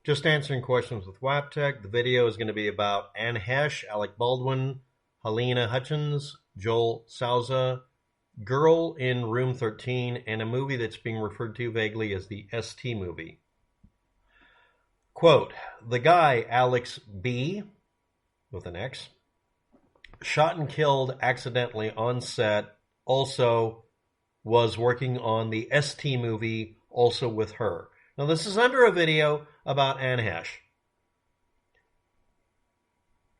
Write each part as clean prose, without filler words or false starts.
Just answering questions with WAPTech. The video is going to be about Heche, Alec Baldwin, Halyna Hutchins, Joel Souza, Girl in Room 13, and a movie that's being referred to vaguely as the ST movie. Quote, the guy, Alex B, with an X, shot and killed accidentally on set, also was working on the ST movie, also with her. Now, this is under a video about Heche.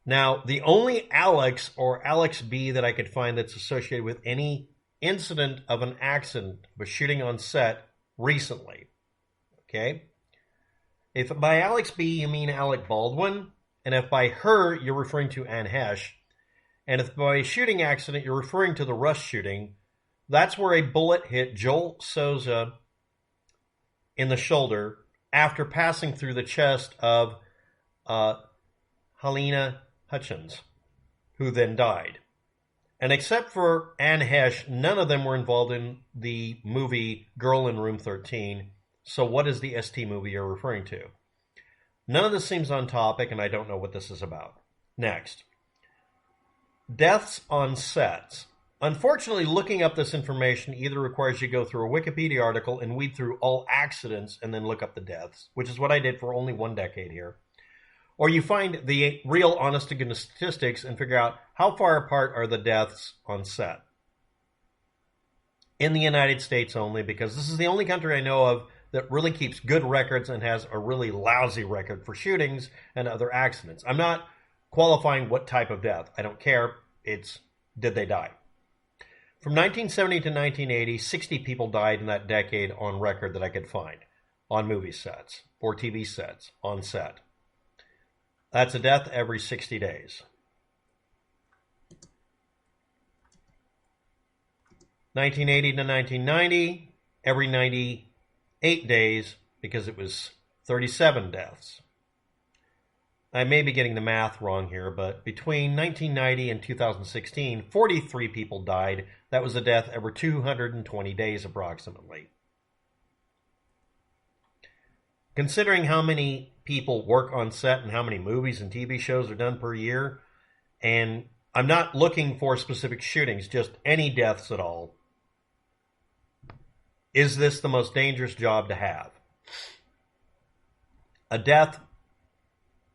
Now, the only Alex or Alex B that I could find that's associated with any incident of an accident was shooting on set recently. Okay? If by Alex B you mean Alec Baldwin, and if by her you're referring to Heche, and if by shooting accident you're referring to the Rush shooting, that's where a bullet hit Joel Souza in the shoulder after passing through the chest of Halyna Hutchins, who then died. And except for Heche, none of them were involved in the movie Girl in Room 13. So what is the ST movie you're referring to? None of this seems on topic, and I don't know what this is about. Next. Deaths on sets. Unfortunately, looking up this information either requires you to go through a Wikipedia article and weed through all accidents and then look up the deaths, which is what I did for only 1 decade here. Or you find the real honest-to-goodness statistics and figure out how far apart are the deaths on set. In the United States only, because this is the only country I know of that really keeps good records and has a really lousy record for shootings and other accidents. I'm not qualifying what type of death. I don't care. It's, did they die? From 1970 to 1980, 60 people died in that decade on record that I could find on movie sets or TV sets on set. That's a death every 60 days. 1980 to 1990, every 98 days, because it was 37 deaths. I may be getting the math wrong here, but between 1990 and 2016, 43 people died. That was a death every 220 days approximately. Considering how many people work on set and how many movies and TV shows are done per year, and I'm not looking for specific shootings, just any deaths at all, is this the most dangerous job to have? A death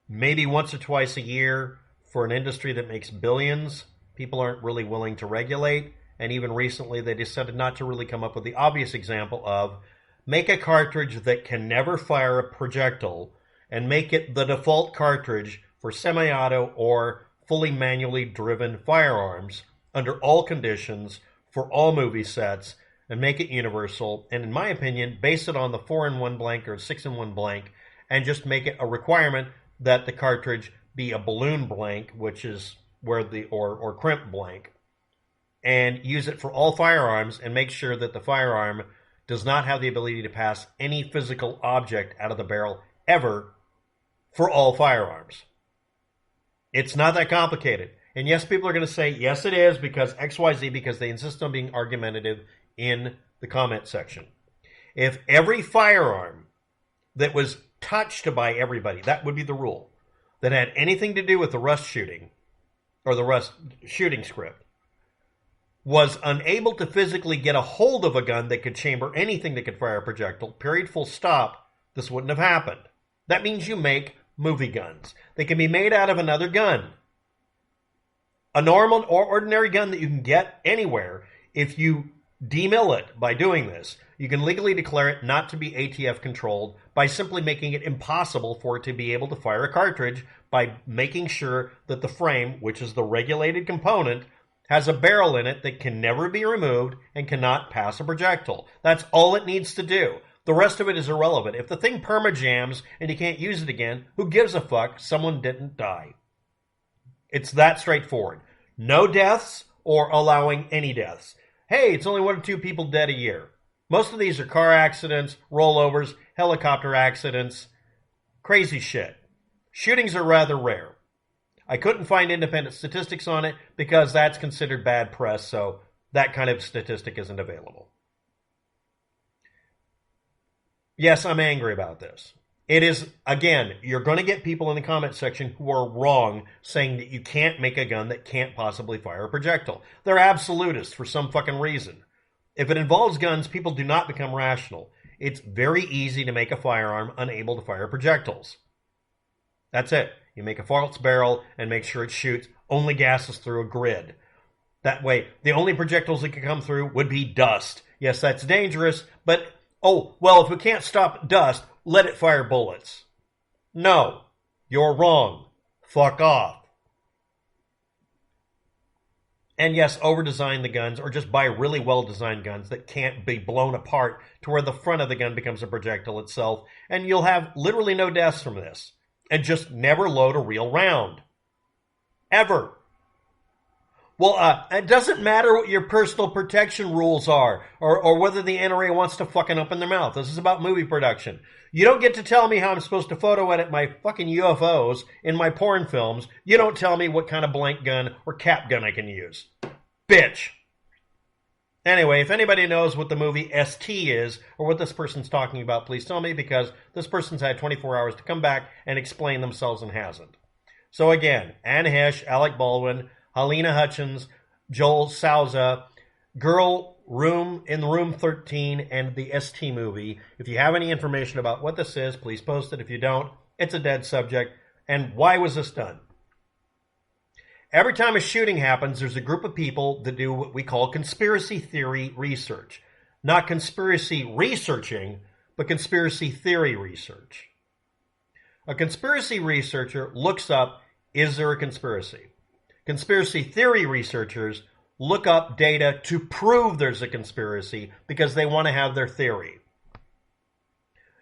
maybe once or twice a year for an industry that makes billions, people aren't really willing to regulate. And even recently, they decided not to really come up with the obvious example of make a cartridge that can never fire a projectile and make it the default cartridge for semi-auto or fully manually driven firearms under all conditions for all movie sets and make it universal. And in my opinion, base it on the 4-in-1 blank or 6-in-1 blank and just make it a requirement that the cartridge be a balloon blank, which is where the, or crimp blank, and use it for all firearms and make sure that the firearm does not have the ability to pass any physical object out of the barrel ever for all firearms. It's not that complicated. And yes, people are going to say, yes, it is because XYZ, because they insist on being argumentative in the comment section. If every firearm that was touched by everybody, that would be the rule, that had anything to do with the Rush shooting or the Rush shooting script, was unable to physically get a hold of a gun that could chamber anything that could fire a projectile, period, full stop, this wouldn't have happened. That means you make movie guns. They can be made out of another gun. A normal or ordinary gun that you can get anywhere. If you demill it by doing this, you can legally declare it not to be ATF controlled by simply making it impossible for it to be able to fire a cartridge by making sure that the frame, which is the regulated component, has a barrel in it that can never be removed and cannot pass a projectile. That's all it needs to do. The rest of it is irrelevant. If the thing perma-jams and you can't use it again, who gives a fuck? Someone didn't die. It's that straightforward. No deaths or allowing any deaths. Hey, it's only 1 or 2 people dead a year. Most of these are car accidents, rollovers, helicopter accidents, crazy shit. Shootings are rather rare. I couldn't find independent statistics on it because that's considered bad press, so that kind of statistic isn't available. Yes, I'm angry about this. It is, again, you're going to get people in the comment section who are wrong saying that you can't make a gun that can't possibly fire a projectile. They're absolutists for some fucking reason. If it involves guns, people do not become rational. It's very easy to make a firearm unable to fire projectiles. That's it. You make a false barrel and make sure it shoots only gases through a grid. That way, the only projectiles that could come through would be dust. Yes, that's dangerous, but, oh, well, if we can't stop dust, let it fire bullets. No, you're wrong. Fuck off. And yes, over-design the guns, or just buy really well-designed guns that can't be blown apart to where the front of the gun becomes a projectile itself, and you'll have literally no deaths from this. And just never load a real round. Ever. Well, it doesn't matter what your personal protection rules are, or whether the NRA wants to fucking open their mouth. This is about movie production. You don't get to tell me how I'm supposed to photo edit my fucking UFOs in my porn films. You don't tell me what kind of blank gun or cap gun I can use. Bitch. Anyway, if anybody knows what the movie ST is, or what this person's talking about, please tell me, because this person's had 24 hours to come back and explain themselves and hasn't. So again, Anne Heche, Alec Baldwin, Halyna Hutchins, Joel Souza, Girl in Room 13, and the ST movie. If you have any information about what this is, please post it. If you don't, it's a dead subject. And why was this done? Every time a shooting happens, there's a group of people that do what we call conspiracy theory research. Not conspiracy researching, but conspiracy theory research. A conspiracy researcher looks up, is there a conspiracy? Conspiracy theory researchers look up data to prove there's a conspiracy because they want to have their theory.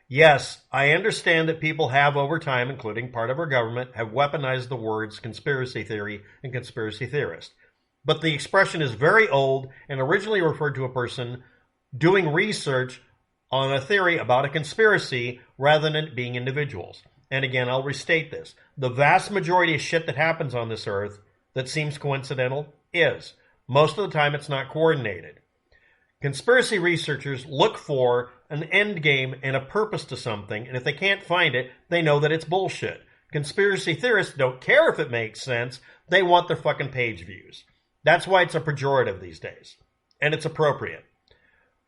Yes, I understand that people have over time, including part of our government, have weaponized the words conspiracy theory and conspiracy theorist. But the expression is very old and originally referred to a person doing research on a theory about a conspiracy rather than it being individuals. And again, I'll restate this. The vast majority of shit that happens on this earth that seems coincidental is. Most of the time, it's not coordinated. Conspiracy researchers look for an end game and a purpose to something, and if they can't find it, they know that it's bullshit. Conspiracy theorists don't care if it makes sense. They want their fucking page views. That's why it's a pejorative these days. And it's appropriate.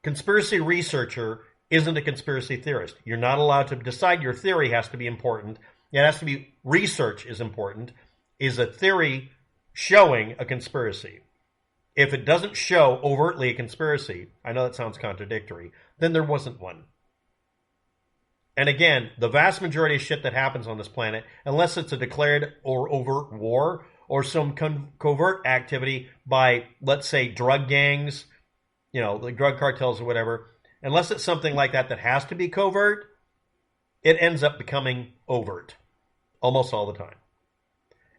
Conspiracy researcher isn't a conspiracy theorist. You're not allowed to decide your theory has to be important. It has to be research is important. Is a theory showing a conspiracy? If it doesn't show overtly a conspiracy, I know that sounds contradictory, then there wasn't one. And again, the vast majority of shit that happens on this planet, unless it's a declared or overt war or some covert activity by, let's say, drug gangs, the drug cartels or whatever, unless it's something like that that has to be covert, it ends up becoming overt almost all the time.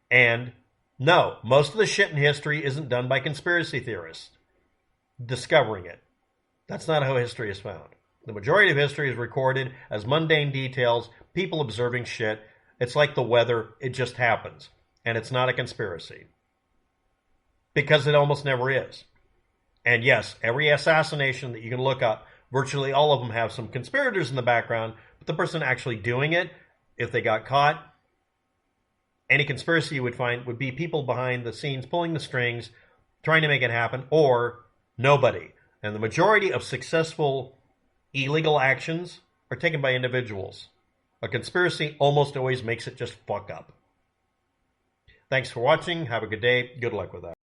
And no, most of the shit in history isn't done by conspiracy theorists discovering it. That's not how history is found. The majority of history is recorded as mundane details, people observing shit. It's like the weather, it just happens. And it's not a conspiracy. Because it almost never is. And yes, every assassination that you can look up, virtually all of them have some conspirators in the background, but the person actually doing it, if they got caught, any conspiracy you would find would be people behind the scenes pulling the strings, trying to make it happen, or nobody. And the majority of successful illegal actions are taken by individuals. A conspiracy almost always makes it just fuck up. Thanks for watching. Have a good day. Good luck with that.